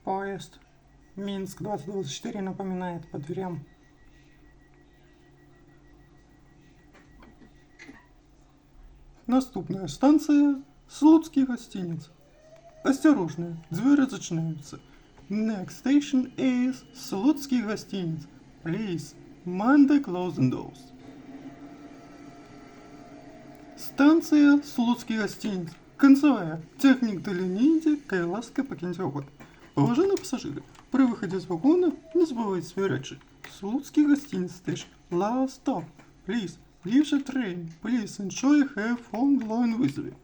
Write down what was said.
Поезд Минск 2024 напоминает по дверям. Наступная станция Слуцкий гостиниц. Осторожно, двери зачиняются. Next station is Слуцкий гостиниц. Please, mind the closing doors. Станция Слуцкий гостиниц. Концевая. Техник до линейки, ласка покиньте вагон. Уважаемые пассажиры, при выходе из вагона не забывайте свои речи. Слуцкий гостиниц station. Last stop. Please, leave the train. Please enjoy have fun line with you.